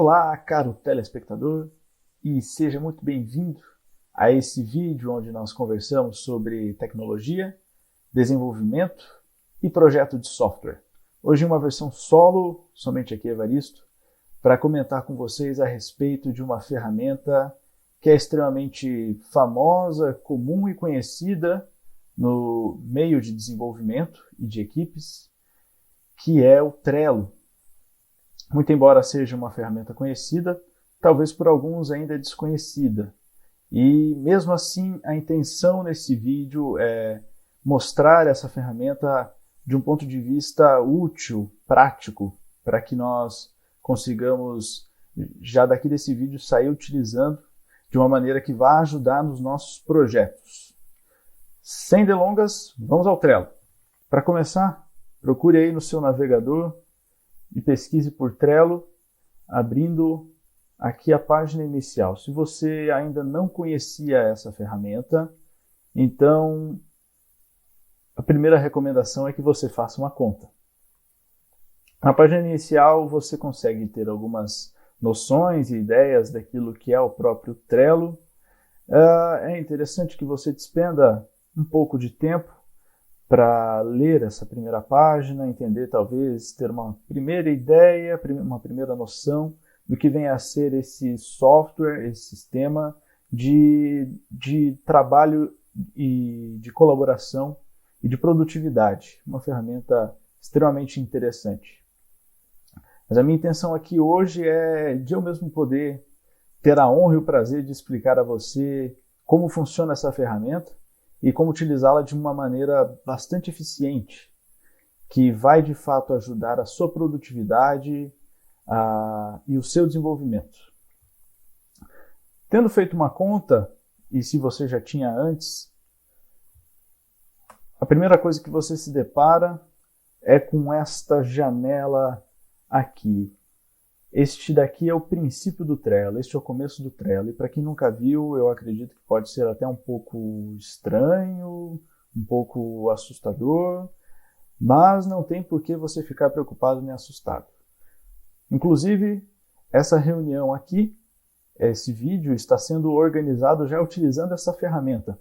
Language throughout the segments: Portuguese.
Olá, caro telespectador, e seja muito bem-vindo a esse vídeo onde nós conversamos sobre tecnologia, desenvolvimento e projeto de software. Hoje uma versão solo, somente aqui Evaristo, para comentar com vocês a respeito de uma ferramenta que é extremamente famosa, comum e conhecida no meio de desenvolvimento e de equipes, que é o Trello. Muito embora seja uma ferramenta conhecida, talvez por alguns ainda desconhecida. E mesmo assim, a intenção nesse vídeo é mostrar essa ferramenta de um ponto de vista útil, prático, para que nós consigamos, já daqui desse vídeo, sair utilizando de uma maneira que vá ajudar nos nossos projetos. Sem delongas, vamos ao Trello. Para começar, procure aí no seu navegador e pesquise por Trello, abrindo aqui a página inicial. Se você ainda não conhecia essa ferramenta, então a primeira recomendação é que você faça uma conta. Na página inicial você consegue ter algumas noções e ideias daquilo que é o próprio Trello. É interessante que você despenda um pouco de tempo para ler essa primeira página, entender, talvez, ter uma primeira ideia, uma primeira noção do que vem a ser esse software, esse sistema de trabalho e de colaboração e de produtividade. Uma ferramenta extremamente interessante. Mas a minha intenção aqui hoje é de eu mesmo poder ter a honra e o prazer de explicar a você como funciona essa ferramenta e como utilizá-la de uma maneira bastante eficiente, que vai de fato ajudar a sua produtividade e o seu desenvolvimento. Tendo feito uma conta, e se você já tinha antes, a primeira coisa que você se depara é com esta janela aqui. Este daqui é o princípio do Trello, este é o começo do Trello. E para quem nunca viu, eu acredito que pode ser até um pouco estranho, um pouco assustador, mas não tem por que você ficar preocupado nem assustado. Inclusive, essa reunião aqui, esse vídeo está sendo organizado já utilizando essa ferramenta.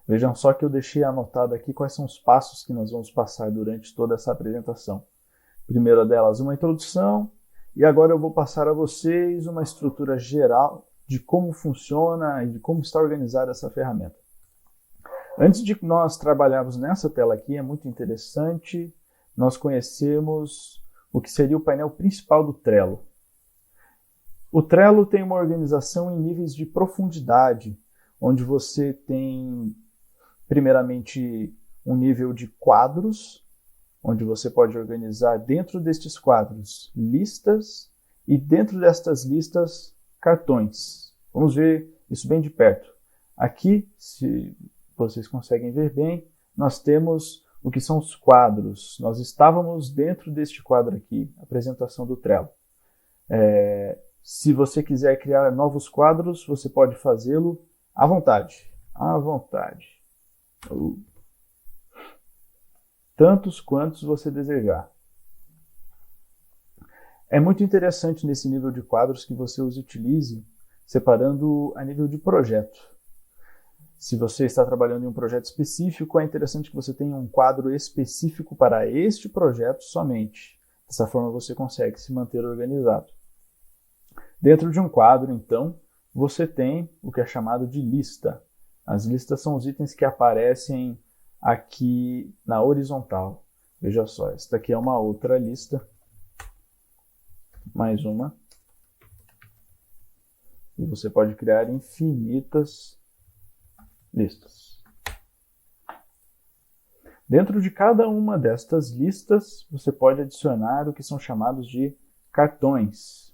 Vejam só que eu deixei anotado aqui quais são os passos que nós vamos passar durante toda essa apresentação. Primeira delas, uma introdução, e agora eu vou passar a vocês uma estrutura geral de como funciona e de como está organizada essa ferramenta. Antes de nós trabalharmos nessa tela aqui, é muito interessante nós conhecermos o que seria o painel principal do Trello. O Trello tem uma organização em níveis de profundidade, onde você tem, primeiramente, um nível de quadros, onde você pode organizar dentro destes quadros listas e dentro destas listas cartões. Vamos ver isso bem de perto. Aqui, se vocês conseguem ver bem, nós temos o que são os quadros. Nós estávamos dentro deste quadro aqui, apresentação do Trello. Se você quiser criar novos quadros, você pode fazê-lo à vontade. À vontade. Tantos quantos você desejar. É muito interessante nesse nível de quadros que você os utilize separando a nível de projeto. Se você está trabalhando em um projeto específico, é interessante que você tenha um quadro específico para este projeto somente. Dessa forma você consegue se manter organizado. Dentro de um quadro, então, você tem o que é chamado de lista. As listas são os itens que aparecem aqui na horizontal. Veja só, esta aqui é uma outra lista. Mais uma. E você pode criar infinitas listas. Dentro de cada uma destas listas, você pode adicionar o que são chamados de cartões.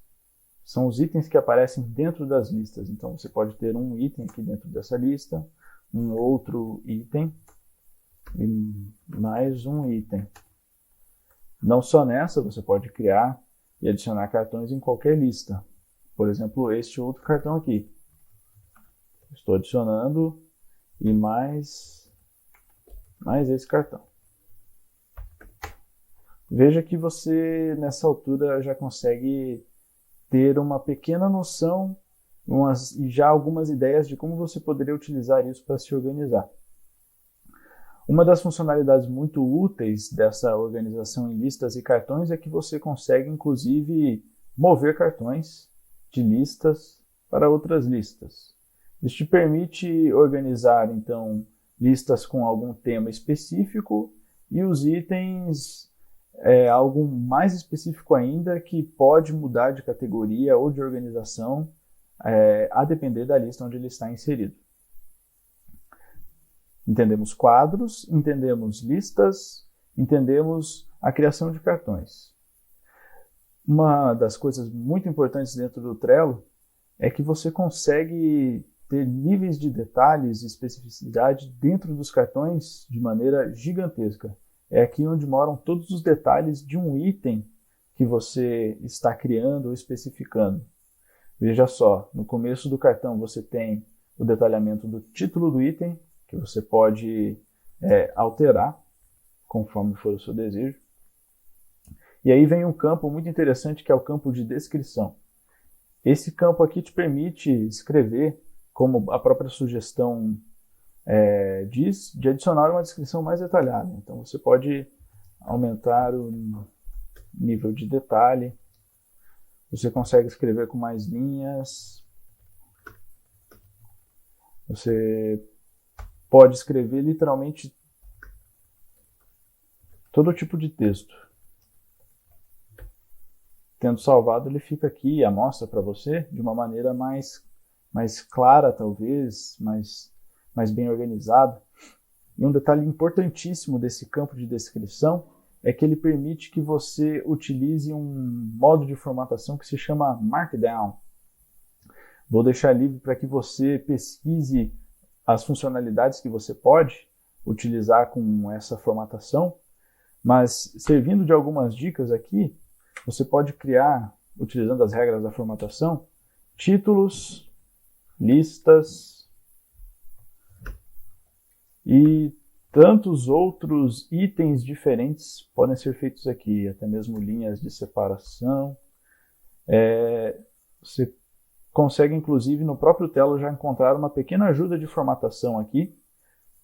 São os itens que aparecem dentro das listas. Então, você pode ter um item aqui dentro dessa lista, um outro item, e mais um item. Não só nessa, você pode criar e adicionar cartões em qualquer lista. Por exemplo, este outro cartão aqui. Estou adicionando e mais esse cartão. Veja que você, nessa altura, já consegue ter uma pequena noção e já algumas ideias de como você poderia utilizar isso para se organizar. Uma das funcionalidades muito úteis dessa organização em listas e cartões é que você consegue, inclusive, mover cartões de listas para outras listas. Isso te permite organizar, então, listas com algum tema específico e os itens algo mais específico ainda que pode mudar de categoria ou de organização a depender da lista onde ele está inserido. Entendemos quadros, entendemos listas, entendemos a criação de cartões. Uma das coisas muito importantes dentro do Trello é que você consegue ter níveis de detalhes e especificidade dentro dos cartões de maneira gigantesca. É aqui onde moram todos os detalhes de um item que você está criando ou especificando. Veja só, no começo do cartão você tem o detalhamento do título do item, que você pode alterar conforme for o seu desejo. E aí vem um campo muito interessante que é o campo de descrição. Esse campo aqui te permite escrever, como a própria sugestão diz, de adicionar uma descrição mais detalhada. Então você pode aumentar o nível de detalhe, você consegue escrever com mais linhas, você pode escrever literalmente todo tipo de texto. Tendo salvado, ele fica aqui e mostra para você de uma maneira mais clara, talvez, mais bem organizada. E um detalhe importantíssimo desse campo de descrição é que ele permite que você utilize um modo de formatação que se chama Markdown. Vou deixar livre para que você pesquise as funcionalidades que você pode utilizar com essa formatação, mas servindo de algumas dicas aqui, você pode criar, utilizando as regras da formatação, títulos, listas e tantos outros itens diferentes podem ser feitos aqui, até mesmo linhas de separação. Você consegue, inclusive, no próprio Trello já encontrar uma pequena ajuda de formatação aqui,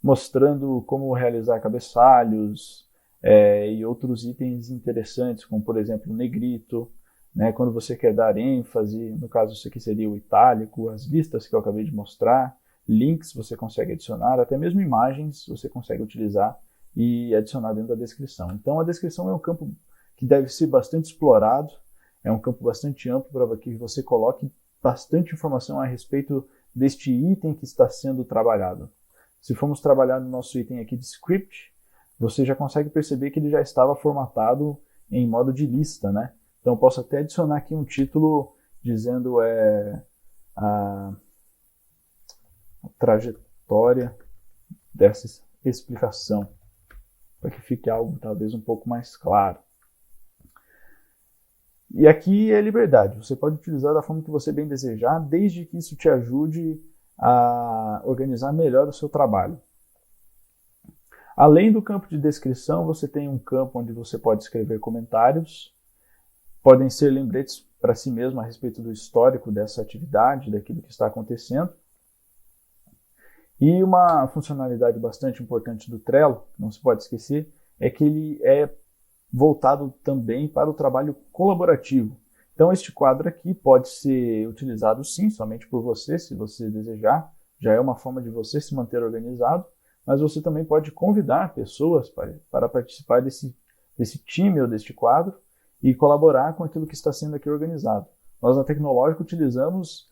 mostrando como realizar cabeçalhos e outros itens interessantes, como, por exemplo, o negrito, né, quando você quer dar ênfase, no caso isso aqui seria o itálico, as listas que eu acabei de mostrar, links você consegue adicionar, até mesmo imagens você consegue utilizar e adicionar dentro da descrição. Então a descrição é um campo que deve ser bastante explorado, é um campo bastante amplo para que você coloque bastante informação a respeito deste item que está sendo trabalhado. Se formos trabalhar no nosso item aqui de script, você já consegue perceber que ele já estava formatado em modo de lista, né? Então eu posso até adicionar aqui um título dizendo a trajetória dessa explicação, para que fique algo talvez um pouco mais claro. E aqui é liberdade, você pode utilizar da forma que você bem desejar, desde que isso te ajude a organizar melhor o seu trabalho. Além do campo de descrição, você tem um campo onde você pode escrever comentários, podem ser lembretes para si mesmo a respeito do histórico dessa atividade, daquilo que está acontecendo. E uma funcionalidade bastante importante do Trello, não se pode esquecer, é que ele é voltado também para o trabalho colaborativo. Então este quadro aqui pode ser utilizado sim, somente por você, se você desejar, já é uma forma de você se manter organizado, mas você também pode convidar pessoas para participar desse time ou deste quadro e colaborar com aquilo que está sendo aqui organizado. Nós na Tecnológica utilizamos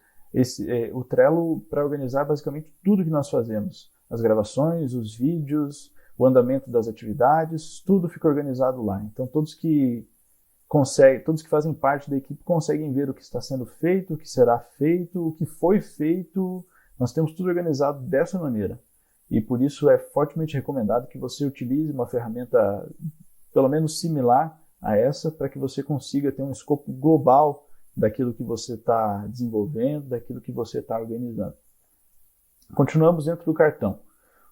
o Trello para organizar basicamente tudo que nós fazemos. As gravações, os vídeos, o andamento das atividades, tudo fica organizado lá. Então todos que fazem parte da equipe conseguem ver o que está sendo feito, o que será feito, o que foi feito. Nós temos tudo organizado dessa maneira. E por isso é fortemente recomendado que você utilize uma ferramenta pelo menos similar a essa, para que você consiga ter um escopo global daquilo que você está desenvolvendo, daquilo que você está organizando. Continuamos dentro do cartão.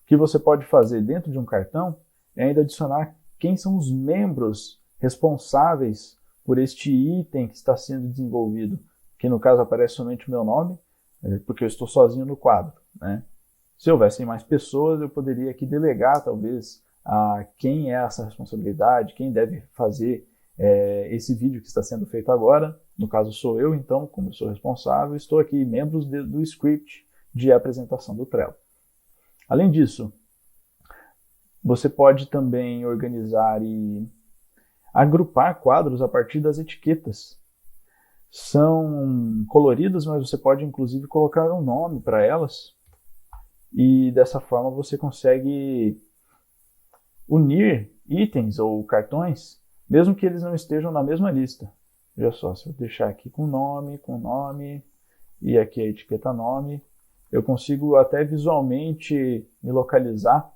O que você pode fazer dentro de um cartão é ainda adicionar quem são os membros responsáveis por este item que está sendo desenvolvido. que no caso aparece somente o meu nome, porque eu estou sozinho no quadro, né? Se houvessem mais pessoas, eu poderia aqui delegar, talvez, a quem é essa responsabilidade, quem deve fazer esse vídeo que está sendo feito agora. No caso, sou eu, então, como eu sou responsável, estou aqui, membros do script de apresentação do Trello. Além disso, você pode também organizar e agrupar quadros a partir das etiquetas. São coloridas, mas você pode inclusive colocar um nome para elas e dessa forma você consegue unir itens ou cartões, mesmo que eles não estejam na mesma lista. Veja só, se eu deixar aqui com nome, e aqui a etiqueta nome, eu consigo até visualmente me localizar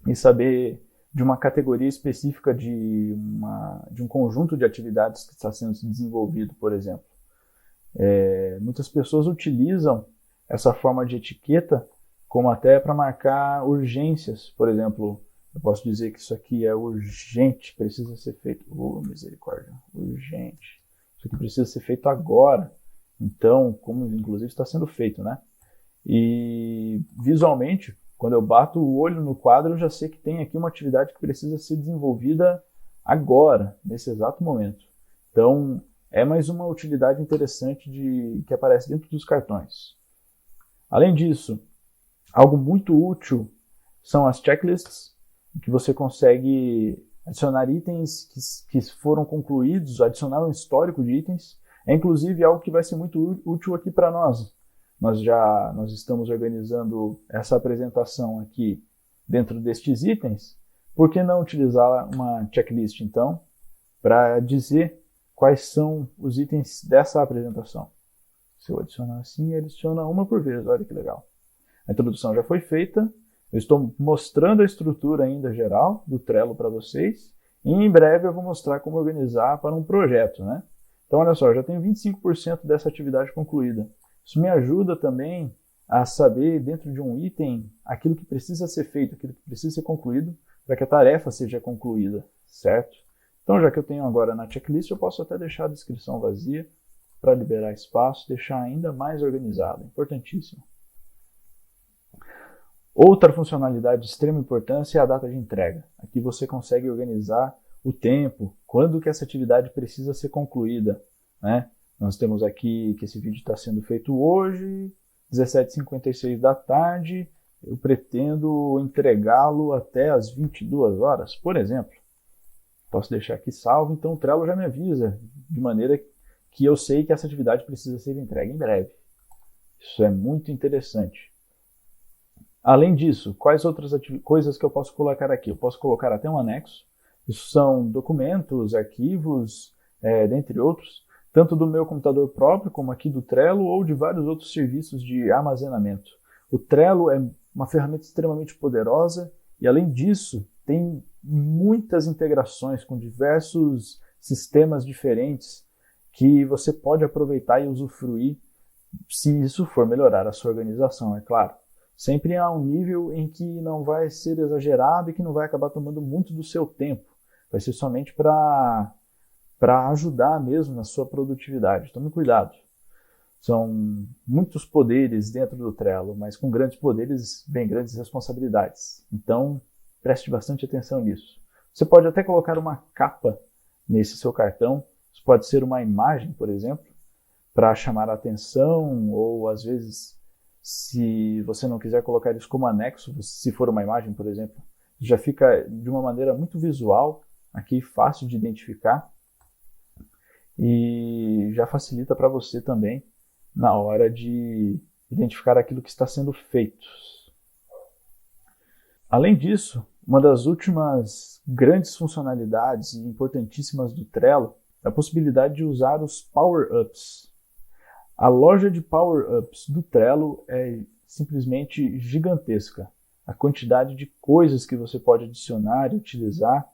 e saber de uma categoria específica de um conjunto de atividades que está sendo desenvolvido, por exemplo. Muitas pessoas utilizam essa forma de etiqueta como até para marcar urgências. Por exemplo, eu posso dizer que isso aqui é urgente, precisa ser feito. Oh, misericórdia, urgente. Isso aqui precisa ser feito agora. Então, como inclusive está sendo feito, né? E visualmente, quando eu bato o olho no quadro, eu já sei que tem aqui uma atividade que precisa ser desenvolvida agora, nesse exato momento. Então, é mais uma utilidade interessante que aparece dentro dos cartões. Além disso, algo muito útil são as checklists, que você consegue adicionar itens que foram concluídos, adicionar um histórico de itens. É inclusive algo que vai ser muito útil aqui para nós. Nós estamos organizando essa apresentação aqui dentro destes itens. Por que não utilizar uma checklist, então, para dizer quais são os itens dessa apresentação? Se eu adicionar assim, ele adiciona uma por vez. Olha que legal. A introdução já foi feita. Eu estou mostrando a estrutura ainda geral do Trello para vocês. E em breve eu vou mostrar como organizar para um projeto, né? Então, olha só, eu já tenho 25% dessa atividade concluída. Isso me ajuda também a saber, dentro de um item, aquilo que precisa ser feito, aquilo que precisa ser concluído, para que a tarefa seja concluída, certo? Então, já que eu tenho agora na checklist, eu posso até deixar a descrição vazia para liberar espaço, deixar ainda mais organizado. Importantíssimo. Outra funcionalidade de extrema importância é a data de entrega. Aqui você consegue organizar o tempo, quando que essa atividade precisa ser concluída, né? Nós temos aqui que esse vídeo está sendo feito hoje, 17h56 da tarde, eu pretendo entregá-lo até as 22 horas, por exemplo. Posso deixar aqui salvo, então o Trello já me avisa, de maneira que eu sei que essa atividade precisa ser entregue em breve. Isso é muito interessante. Além disso, quais outras coisas que eu posso colocar aqui? Eu posso colocar até um anexo. Isso são documentos, arquivos, dentre outros, tanto do meu computador próprio, como aqui do Trello, ou de vários outros serviços de armazenamento. O Trello é uma ferramenta extremamente poderosa e, além disso, tem muitas integrações com diversos sistemas diferentes que você pode aproveitar e usufruir se isso for melhorar a sua organização, é claro. Sempre há um nível em que não vai ser exagerado e que não vai acabar tomando muito do seu tempo. Vai ser somente para ajudar mesmo na sua produtividade. Tome cuidado. São muitos poderes dentro do Trello, mas com grandes poderes vem grandes responsabilidades. Então, preste bastante atenção nisso. Você pode até colocar uma capa nesse seu cartão. Isso pode ser uma imagem, por exemplo, para chamar a atenção, ou às vezes, se você não quiser colocar isso como anexo, se for uma imagem, por exemplo, já fica de uma maneira muito visual, aqui fácil de identificar, e já facilita para você também na hora de identificar aquilo que está sendo feito. Além disso, uma das últimas grandes funcionalidades e importantíssimas do Trello é a possibilidade de usar os Power-Ups. A loja de Power-Ups do Trello é simplesmente gigantesca. A quantidade de coisas que você pode adicionar e utilizar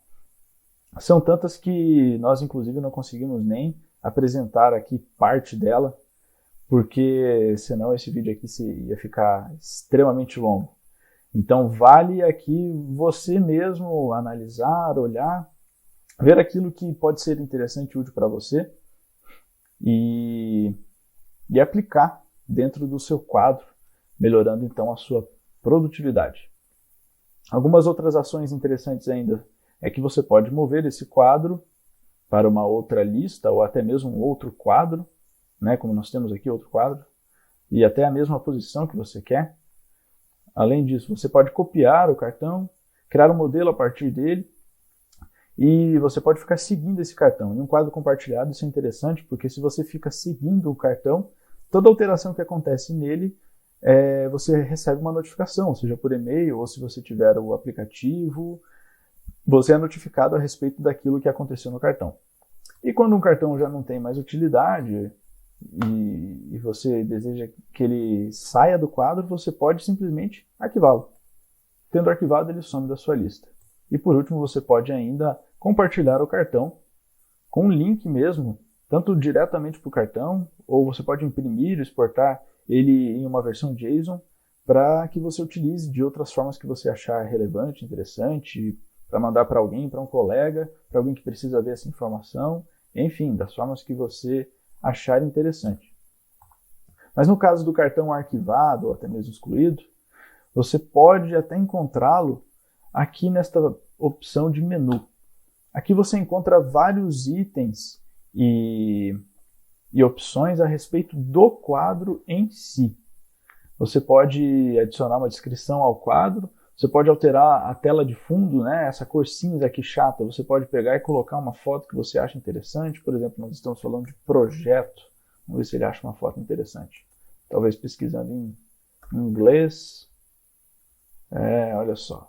são tantas que nós, inclusive, não conseguimos nem apresentar aqui parte dela, porque senão esse vídeo aqui ia ficar extremamente longo. Então, vale aqui você mesmo analisar, olhar, ver aquilo que pode ser interessante e útil para você e e aplicar dentro do seu quadro, melhorando então a sua produtividade. Algumas outras ações interessantes ainda é que você pode mover esse quadro para uma outra lista ou até mesmo um outro quadro, né, como nós temos aqui outro quadro, e até a mesma posição que você quer. Além disso, você pode copiar o cartão, criar um modelo a partir dele, e você pode ficar seguindo esse cartão. Em um quadro compartilhado isso é interessante, porque se você fica seguindo o cartão, toda alteração que acontece nele, você recebe uma notificação, seja por e-mail ou se você tiver o aplicativo, você é notificado a respeito daquilo que aconteceu no cartão. E quando um cartão já não tem mais utilidade e você deseja que ele saia do quadro, você pode simplesmente arquivá-lo. Tendo arquivado, ele some da sua lista. E por último, você pode ainda compartilhar o cartão com um link mesmo, tanto diretamente para o cartão, ou você pode imprimir, exportar ele em uma versão JSON para que você utilize de outras formas que você achar relevante, interessante, para mandar para alguém, para um colega, para alguém que precisa ver essa informação, enfim, das formas que você achar interessante. Mas no caso do cartão arquivado ou até mesmo excluído, você pode até encontrá-lo aqui nesta opção de menu. Aqui você encontra vários itens e opções a respeito do quadro em si. Você pode adicionar uma descrição ao quadro, você pode alterar a tela de fundo, né? Essa cor cinza aqui chata, você pode pegar e colocar uma foto que você acha interessante. Por exemplo, nós estamos falando de projeto. Vamos ver se ele acha uma foto interessante. Talvez pesquisando em inglês. Olha só.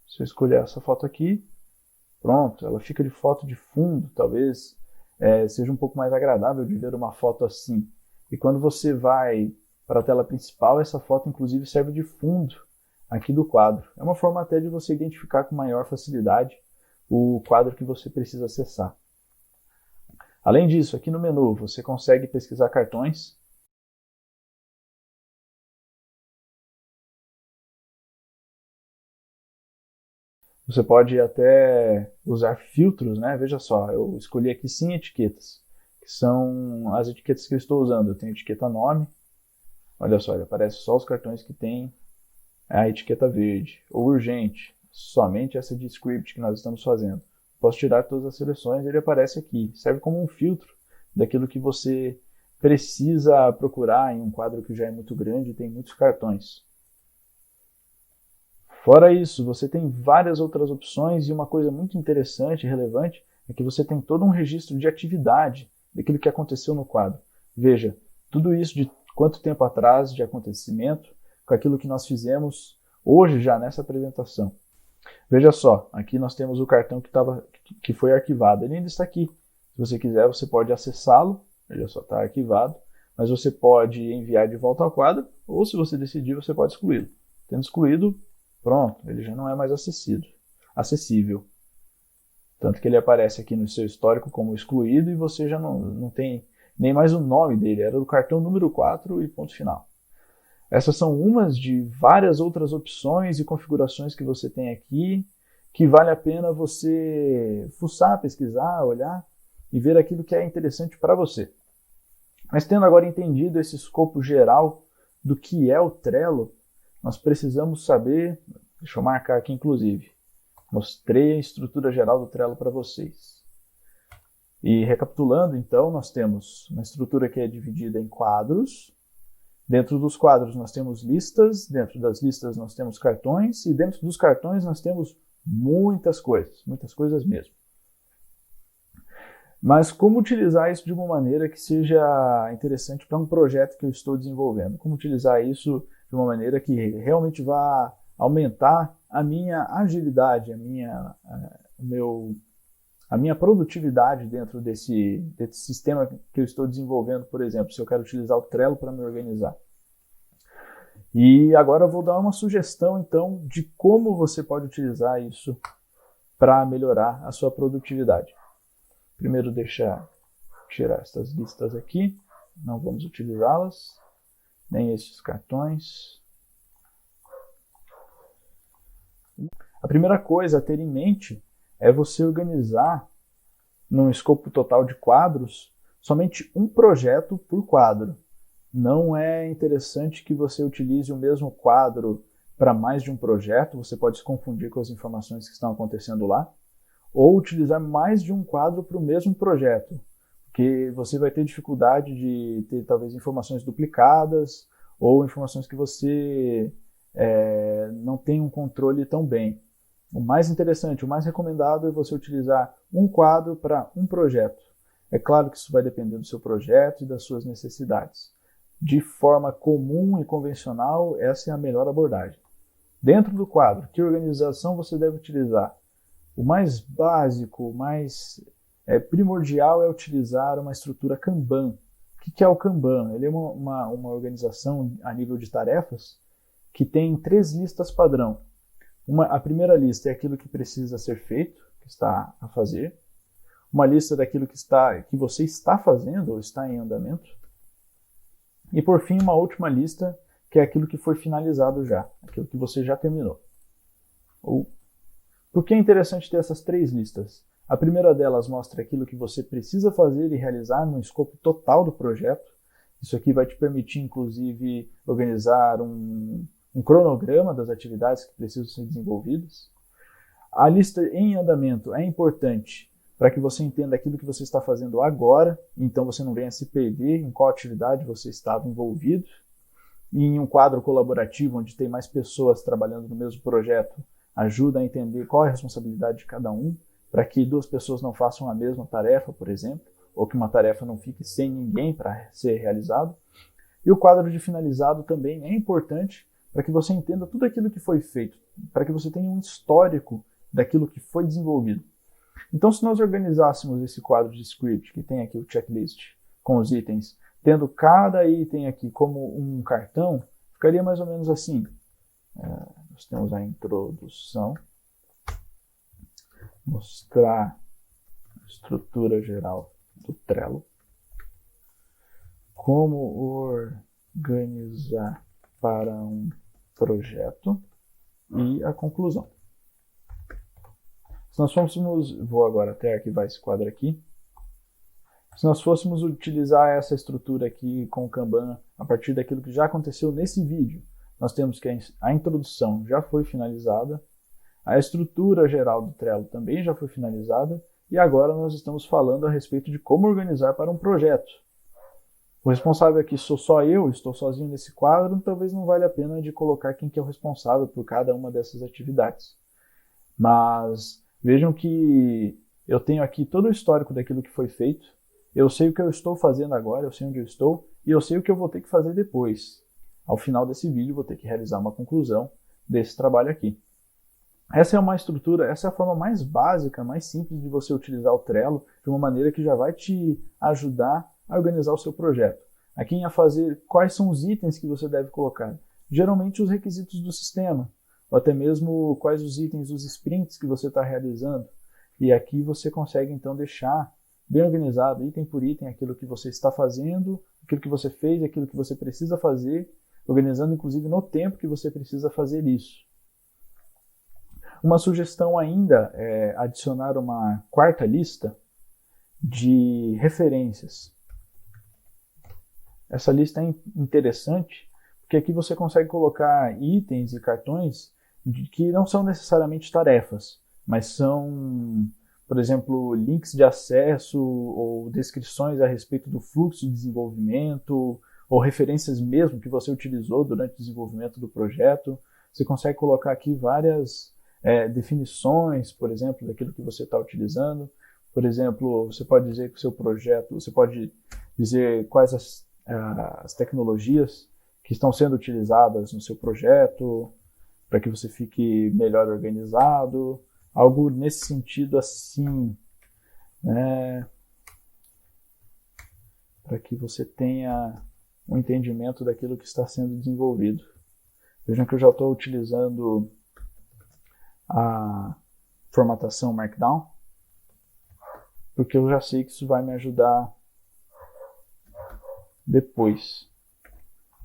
Se eu escolher essa foto aqui, pronto, ela fica de foto de fundo. Talvez seja um pouco mais agradável de ver uma foto assim. E quando você vai para a tela principal, essa foto inclusive serve de fundo aqui do quadro. É uma forma até de você identificar com maior facilidade o quadro que você precisa acessar. Além disso, aqui no menu você consegue pesquisar cartões. Você pode até usar filtros, né? Veja só, eu escolhi aqui sim etiquetas, que são as etiquetas que eu estou usando. Eu tenho etiqueta nome. Olha só, ele aparece só os cartões que tem a etiqueta verde, ou urgente, somente essa de script que nós estamos fazendo. Posso tirar todas as seleções, ele aparece aqui. Serve como um filtro daquilo que você precisa procurar em um quadro que já é muito grande e tem muitos cartões. Fora isso, você tem várias outras opções e uma coisa muito interessante e relevante é que você tem todo um registro de atividade daquilo que aconteceu no quadro. Veja, tudo isso de quanto tempo atrás de acontecimento, com aquilo que nós fizemos hoje já nessa apresentação. Veja só, aqui nós temos o cartão que foi arquivado. Ele ainda está aqui. Se você quiser, você pode acessá-lo. Veja só, está arquivado. Mas você pode enviar de volta ao quadro, ou se você decidir, você pode excluí-lo. Tendo excluído, pronto, ele já não é mais acessível. Tanto que ele aparece aqui no seu histórico como excluído e você já não tem nem mais o nome dele. Era o cartão número 4 e ponto final. Essas são umas de várias outras opções e configurações que você tem aqui, que vale a pena você fuçar, pesquisar, olhar e ver aquilo que é interessante para você. Mas tendo agora entendido esse escopo geral do que é o Trello, nós precisamos saber, deixa eu marcar aqui inclusive, mostrei a estrutura geral do Trello para vocês. E recapitulando então, nós temos uma estrutura que é dividida em quadros. Dentro dos quadros nós temos listas, dentro das listas nós temos cartões e dentro dos cartões nós temos muitas coisas mesmo. Mas como utilizar isso de uma maneira que seja interessante para um projeto que eu estou desenvolvendo? Como utilizar isso de uma maneira que realmente vá aumentar a minha agilidade, a minha produtividade dentro desse sistema que eu estou desenvolvendo, por exemplo, se eu quero utilizar o Trello para me organizar. E agora eu vou dar uma sugestão, então, de como você pode utilizar isso para melhorar a sua produtividade. Primeiro, deixa eu tirar essas listas aqui, não vamos utilizá-las, nem esses cartões. A primeira coisa a ter em mente é você organizar, num escopo total de quadros, somente um projeto por quadro. não é interessante que você utilize o mesmo quadro para mais de um projeto, você pode se confundir com as informações que estão acontecendo lá, ou utilizar mais de um quadro para o mesmo projeto, porque você vai ter dificuldade de ter talvez informações duplicadas ou informações que você não tem um controle tão bem. O mais interessante, o mais recomendado é você utilizar um quadro para um projeto. É claro que isso vai depender do seu projeto e das suas necessidades. De forma comum e convencional, essa é a melhor abordagem. Dentro do quadro, que organização você deve utilizar? O mais básico, o mais primordial é utilizar uma estrutura Kanban. O que é o Kanban? Ele é uma organização a nível de tarefas que tem 3 listas padrão. A primeira lista é aquilo que precisa ser feito, que está a fazer. Uma lista daquilo que você está fazendo ou está em andamento. E por fim, uma última lista, que é aquilo que foi finalizado já, aquilo que você já terminou. Por que é interessante ter essas 3 listas? A primeira delas mostra aquilo que você precisa fazer e realizar no escopo total do projeto. Isso aqui vai te permitir, inclusive, organizar um cronograma das atividades que precisam ser desenvolvidas. A lista em andamento é importante para que você entenda aquilo que você está fazendo agora, então você não venha se perder em qual atividade você estava envolvido. E em um quadro colaborativo, onde tem mais pessoas trabalhando no mesmo projeto, ajuda a entender qual é a responsabilidade de cada um, para que 2 pessoas não façam a mesma tarefa, por exemplo, ou que uma tarefa não fique sem ninguém para ser realizado. E o quadro de finalizado também é importante para que você entenda tudo aquilo que foi feito, para que você tenha um histórico daquilo que foi desenvolvido. Então, se nós organizássemos esse quadro de script, que tem aqui o checklist com os itens, tendo cada item aqui como um cartão, ficaria mais ou menos assim. Nós temos a introdução, mostrar a estrutura geral do Trello, como organizar para um projeto e a conclusão. Se nós fôssemos, vou agora até arquivar esse quadro aqui. Se nós fôssemos utilizar essa estrutura aqui com o Kanban a partir daquilo que já aconteceu nesse vídeo, nós temos que a introdução já foi finalizada, a estrutura geral do Trello também já foi finalizada, e agora nós estamos falando a respeito de como organizar para um projeto. O responsável aqui sou só eu, estou sozinho nesse quadro, talvez não valha a pena de colocar quem que é o responsável por cada uma dessas atividades. Mas vejam que eu tenho aqui todo o histórico daquilo que foi feito, eu sei o que eu estou fazendo agora, eu sei onde eu estou, e eu sei o que eu vou ter que fazer depois. Ao final desse vídeo, vou ter que realizar uma conclusão desse trabalho aqui. Essa é uma estrutura, essa é a forma mais básica, mais simples de você utilizar o Trello, de uma maneira que já vai te ajudar a organizar o seu projeto. Aqui em a fazer, quais são os itens que você deve colocar? Geralmente os requisitos do sistema, ou até mesmo quais os itens dos sprints que você está realizando. E aqui você consegue então deixar bem organizado, item por item, aquilo que você está fazendo, aquilo que você fez, aquilo que você precisa fazer, organizando inclusive no tempo que você precisa fazer isso. Uma sugestão ainda é adicionar uma 4ª lista de referências. Essa lista é interessante porque aqui você consegue colocar itens e cartões que não são necessariamente tarefas, mas são, por exemplo, links de acesso ou descrições a respeito do fluxo de desenvolvimento ou referências mesmo que você utilizou durante o desenvolvimento do projeto. Você consegue colocar aqui várias definições, por exemplo, daquilo que você está utilizando. Por exemplo, você pode dizer que o seu projeto, você pode dizer quais as tecnologias que estão sendo utilizadas no seu projeto, para que você fique melhor organizado, algo nesse sentido assim, né? Para que você tenha um entendimento daquilo que está sendo desenvolvido. Vejam que eu já estou utilizando a formatação Markdown, porque eu já sei que isso vai me ajudar depois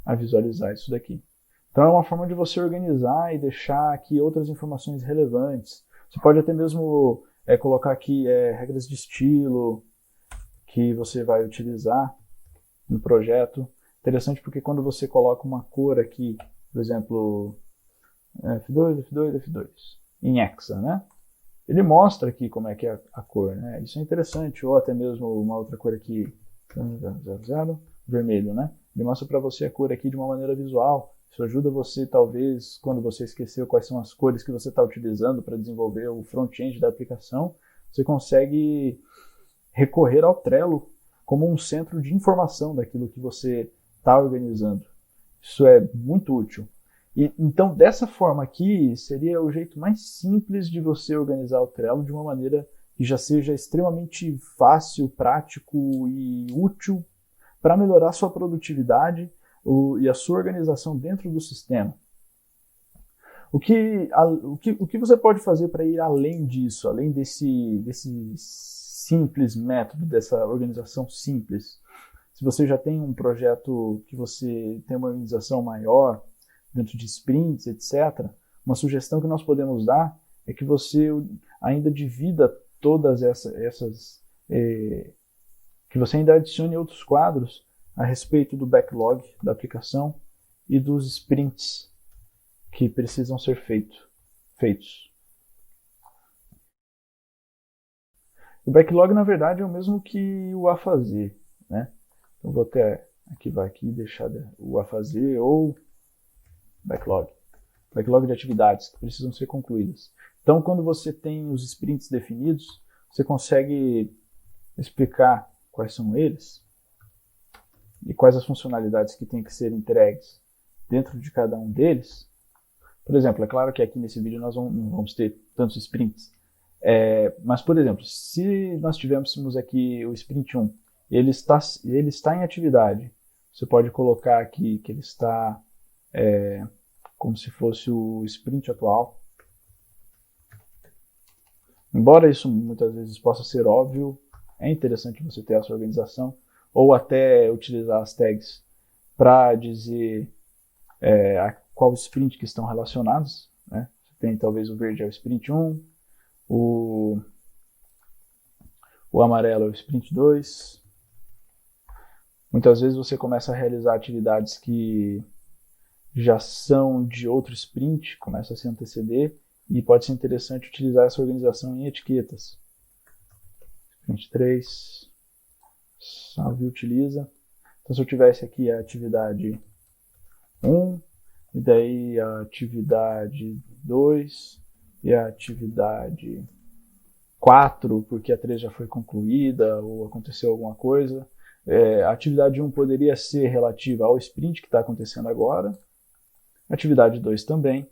a visualizar isso daqui. Então é uma forma de você organizar e deixar aqui outras informações relevantes. Você pode até mesmo colocar aqui regras de estilo que você vai utilizar no projeto. Interessante porque quando você coloca uma cor aqui, por exemplo, F2, F2, F2, em hexa, né? Ele mostra aqui como é que é a cor, né? Isso é interessante, ou até mesmo uma outra cor aqui, 0, vermelho, né? Ele mostra para você a cor aqui de uma maneira visual. Isso ajuda você, talvez, quando você esqueceu quais são as cores que você está utilizando para desenvolver o front-end da aplicação, você consegue recorrer ao Trello como um centro de informação daquilo que você está organizando. Isso é muito útil. E, então, dessa forma aqui, seria o jeito mais simples de você organizar o Trello de uma maneira que já seja extremamente fácil, prático e útil para melhorar a sua produtividade e a sua organização dentro do sistema. O que você pode fazer para ir além disso, além desse simples método, dessa organização simples? Se você já tem um projeto que você tem uma organização maior, dentro de sprints, etc., uma sugestão que nós podemos dar é que você ainda divida todas que você ainda adicione outros quadros a respeito do backlog da aplicação e dos sprints que precisam ser feitos. O backlog, na verdade, é o mesmo que o a fazer, né? Então, vou até ativar aqui e deixar o a fazer ou backlog de atividades que precisam ser concluídas. Então, quando você tem os sprints definidos, você consegue explicar quais são eles e quais as funcionalidades que têm que ser entregues dentro de cada um deles. Por exemplo, é claro que aqui nesse vídeo nós não vamos ter tantos sprints, mas, por exemplo, se nós tivéssemos aqui o sprint 1, ele está em atividade, você pode colocar aqui que ele está como se fosse o sprint atual. Embora isso muitas vezes possa ser óbvio, é interessante você ter essa organização, ou até utilizar as tags para dizer a qual sprint que estão relacionados, né? Você tem talvez o verde é o sprint 1, o amarelo é o sprint 2. Muitas vezes você começa a realizar atividades que já são de outro sprint, começa a se anteceder, e pode ser interessante utilizar essa organização em etiquetas. Sprint 3, salve e utiliza. Então, se eu tivesse aqui a atividade 1, e daí a atividade 2, e a atividade 4, porque a 3 já foi concluída, ou aconteceu alguma coisa. A atividade 1 poderia ser relativa ao sprint que está acontecendo agora, atividade 2 também,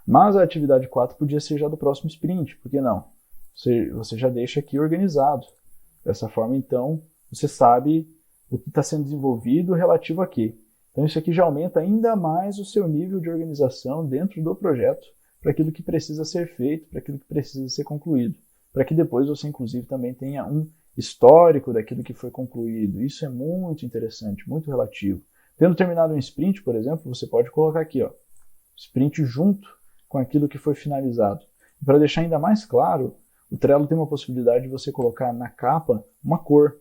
mas a atividade 4 podia ser já do próximo sprint, por que não? Você já deixa aqui organizado. Dessa forma, então, você sabe o que está sendo desenvolvido relativo a quê. Então, isso aqui já aumenta ainda mais o seu nível de organização dentro do projeto, para aquilo que precisa ser feito, para aquilo que precisa ser concluído, para que depois você, inclusive, também tenha um histórico daquilo que foi concluído. Isso é muito interessante, muito relativo. Tendo terminado um sprint, por exemplo, você pode colocar aqui, ó, sprint junto com aquilo que foi finalizado. Para deixar ainda mais claro, o Trello tem uma possibilidade de você colocar na capa uma cor.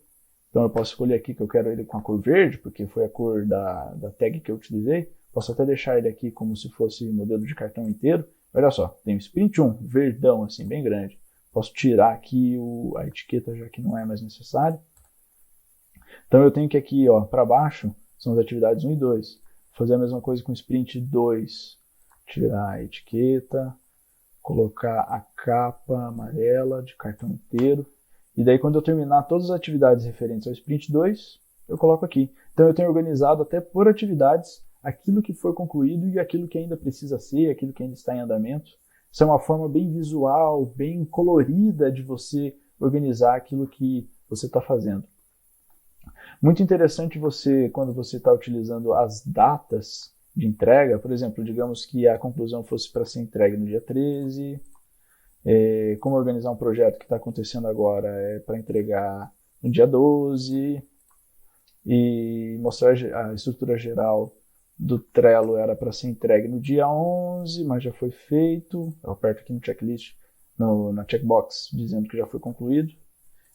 Então eu posso escolher aqui que eu quero ele com a cor verde, porque foi a cor da tag que eu utilizei. Posso até deixar ele aqui como se fosse modelo de cartão inteiro. Olha só, tem o sprint 1, verdão, assim, bem grande. Posso tirar aqui a etiqueta, já que não é mais necessário. Então eu tenho que aqui, ó, para baixo, são as atividades 1 e 2. Vou fazer a mesma coisa com o sprint 2. Tirar a etiqueta, colocar a capa amarela de cartão inteiro. E daí quando eu terminar todas as atividades referentes ao sprint 2, eu coloco aqui. Então eu tenho organizado até por atividades aquilo que foi concluído e aquilo que ainda precisa ser, aquilo que ainda está em andamento. Isso é uma forma bem visual, bem colorida de você organizar aquilo que você está fazendo. Muito interessante você, quando você está utilizando as datas de entrega, por exemplo, digamos que a conclusão fosse para ser entregue no dia 13, como organizar um projeto que está acontecendo agora para entregar no dia 12, e mostrar a estrutura geral do Trello era para ser entregue no dia 11, mas já foi feito. Eu aperto aqui no checklist, na checkbox, dizendo que já foi concluído.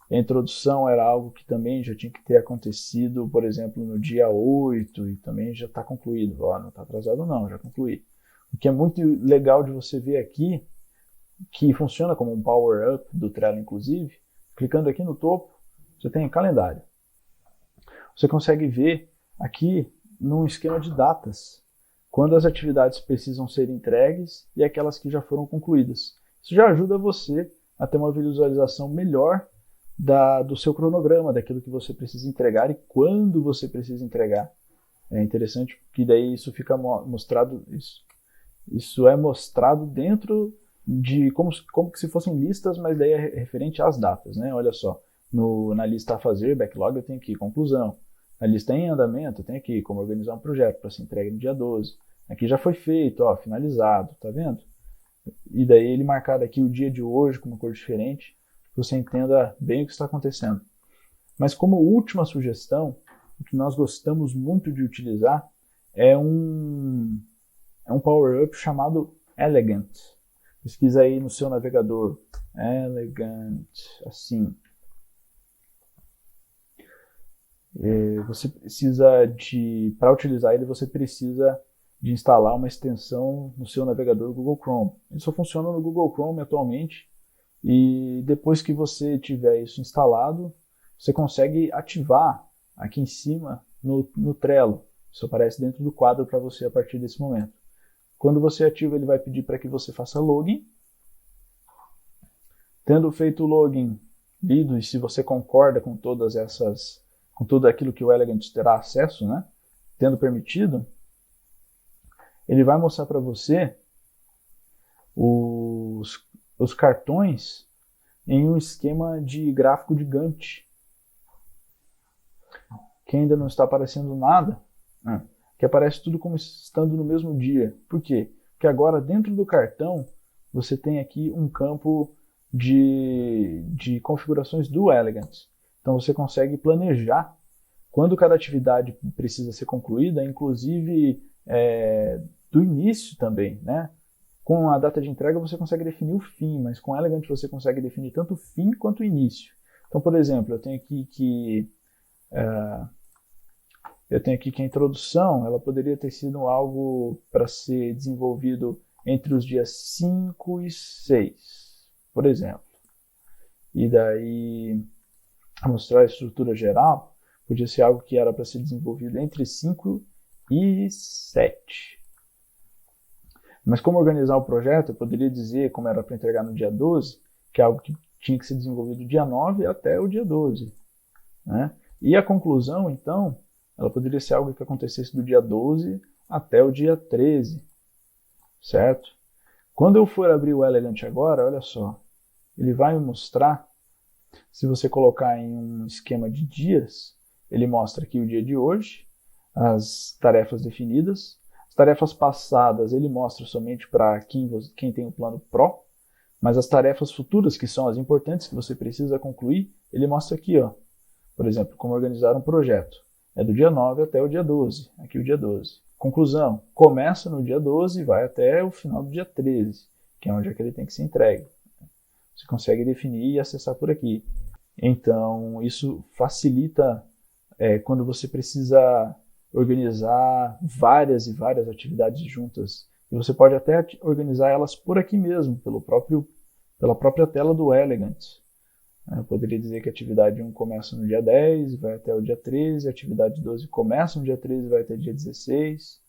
A introdução era algo que também já tinha que ter acontecido, por exemplo, no dia 8 e também já está concluído. Ó, não está atrasado não, já concluí. O que é muito legal de você ver aqui, que funciona como um power-up do Trello, inclusive, clicando aqui no topo, você tem calendário. Você consegue ver aqui num esquema de datas, quando as atividades precisam ser entregues e aquelas que já foram concluídas. Isso já ajuda você a ter uma visualização melhor do seu cronograma, daquilo que você precisa entregar e quando você precisa entregar. É interessante porque daí isso fica mostrado, isso é mostrado dentro de como que se fossem listas, mas daí é referente às datas, né? Olha só, na lista a fazer, backlog, eu tenho aqui conclusão. Na lista em andamento, eu tenho aqui como organizar um projeto para ser entregue no dia 12. Aqui já foi feito, ó, finalizado, tá vendo? E daí ele marcado aqui o dia de hoje com uma cor diferente, você entenda bem o que está acontecendo. Mas como última sugestão, o que nós gostamos muito de utilizar é um power-up chamado Elegant. Pesquisa aí no seu navegador, Elegant, assim. Você precisa para utilizar ele, você precisa de instalar uma extensão no seu navegador Google Chrome. Ele só funciona no Google Chrome atualmente. E depois que você tiver isso instalado, você consegue ativar aqui em cima no Trello. Isso aparece dentro do quadro para você a partir desse momento. Quando você ativa, ele vai pedir para que você faça login. Tendo feito o login, lido, e se você concorda com com tudo aquilo que o Elegant terá acesso, né? Tendo permitido, ele vai mostrar para você os cartões em um esquema de gráfico de Gantt. Que ainda não está aparecendo nada, que aparece tudo como estando no mesmo dia. Por quê? Porque agora dentro do cartão você tem aqui um campo de configurações do Elegant. Então você consegue planejar quando cada atividade precisa ser concluída, inclusive do início também, né? Com a data de entrega você consegue definir o fim, mas com o Elegant você consegue definir tanto o fim quanto o início. Então, por exemplo, eu tenho aqui que a introdução ela poderia ter sido algo para ser desenvolvido entre os dias 5 e 6, por exemplo. E daí, mostrar a estrutura geral, podia ser algo que era para ser desenvolvido entre 5 e 7. Mas como organizar o projeto, eu poderia dizer, como era para entregar no dia 12, que é algo que tinha que ser desenvolvido do dia 9 até o dia 12. Né? E a conclusão, então, ela poderia ser algo que acontecesse do dia 12 até o dia 13. Certo? Quando eu for abrir o Elegant agora, olha só, ele vai me mostrar, se você colocar em um esquema de dias, ele mostra aqui o dia de hoje, as tarefas definidas. As tarefas passadas ele mostra somente para quem tem o plano Pro, mas as tarefas futuras, que são as importantes que você precisa concluir, ele mostra aqui, ó. Por exemplo, como organizar um projeto. É do dia 9 até o dia 12, aqui o dia 12. Conclusão, começa no dia 12 e vai até o final do dia 13, que é onde é que ele tem que ser entregue. Você consegue definir e acessar por aqui. Então, isso facilita quando você precisa organizar várias e várias atividades juntas. E você pode até organizar elas por aqui mesmo, pela própria tela do Elegant. Eu poderia dizer que a atividade 1 começa no dia 10 e vai até o dia 13, a atividade 12 começa no dia 13 e vai até o dia 16.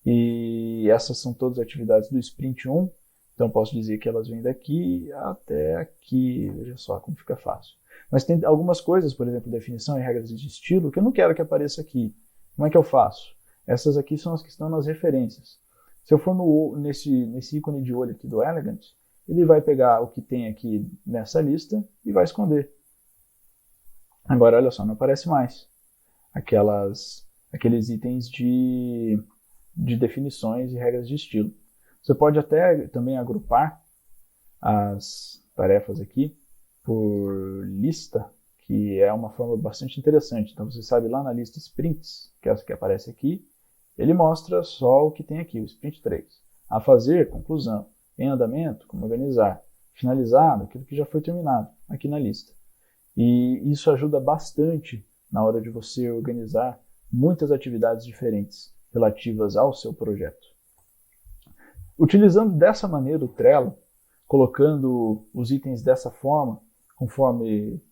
E essas são todas as atividades do Sprint 1. Então posso dizer que elas vêm daqui até aqui. Veja só como fica fácil. Mas tem algumas coisas, por exemplo, definição e regras de estilo, que eu não quero que apareça aqui. Como é que eu faço? Essas aqui são as que estão nas referências. Se eu for nesse ícone de olho aqui do Elegant, ele vai pegar o que tem aqui nessa lista e vai esconder. Agora, olha só, não aparece mais aqueles itens de definições e regras de estilo. Você pode até também agrupar as tarefas aqui por lista, que é uma forma bastante interessante. Então você sabe lá na lista Sprints, que é essa que aparece aqui, ele mostra só o que tem aqui, o Sprint 3. A fazer, conclusão. Em andamento, como organizar. Finalizado, aquilo que já foi terminado, aqui na lista. E isso ajuda bastante na hora de você organizar muitas atividades diferentes relativas ao seu projeto. Utilizando dessa maneira o Trello, colocando os itens dessa forma, conforme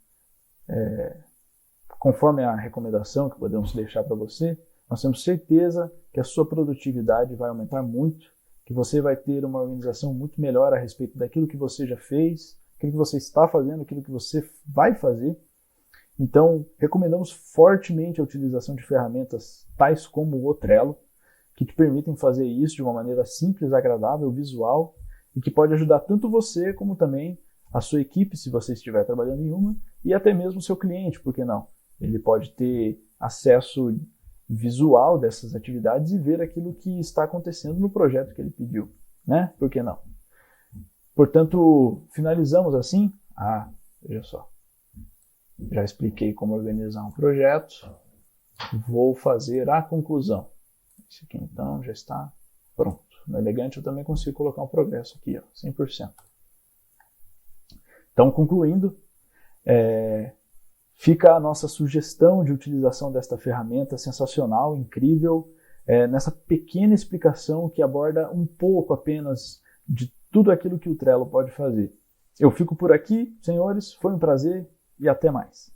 a recomendação que podemos deixar para você, nós temos certeza que a sua produtividade vai aumentar muito, que você vai ter uma organização muito melhor a respeito daquilo que você já fez, aquilo que você está fazendo, aquilo que você vai fazer. Então, recomendamos fortemente a utilização de ferramentas tais como o Trello, que te permitem fazer isso de uma maneira simples, agradável, visual, e que pode ajudar tanto você como também a sua equipe, se você estiver trabalhando em uma, e até mesmo o seu cliente, por que não? Ele pode ter acesso visual dessas atividades e ver aquilo que está acontecendo no projeto que ele pediu, né? Por que não? Portanto, finalizamos assim. Veja só. Já expliquei como organizar um projeto. Vou fazer a conclusão. Esse aqui então já está pronto. No Elegante eu também consigo colocar um progresso aqui, ó, 100%. Então, concluindo, fica a nossa sugestão de utilização desta ferramenta sensacional, incrível, nessa pequena explicação que aborda um pouco apenas de tudo aquilo que o Trello pode fazer. Eu fico por aqui, senhores, foi um prazer e até mais.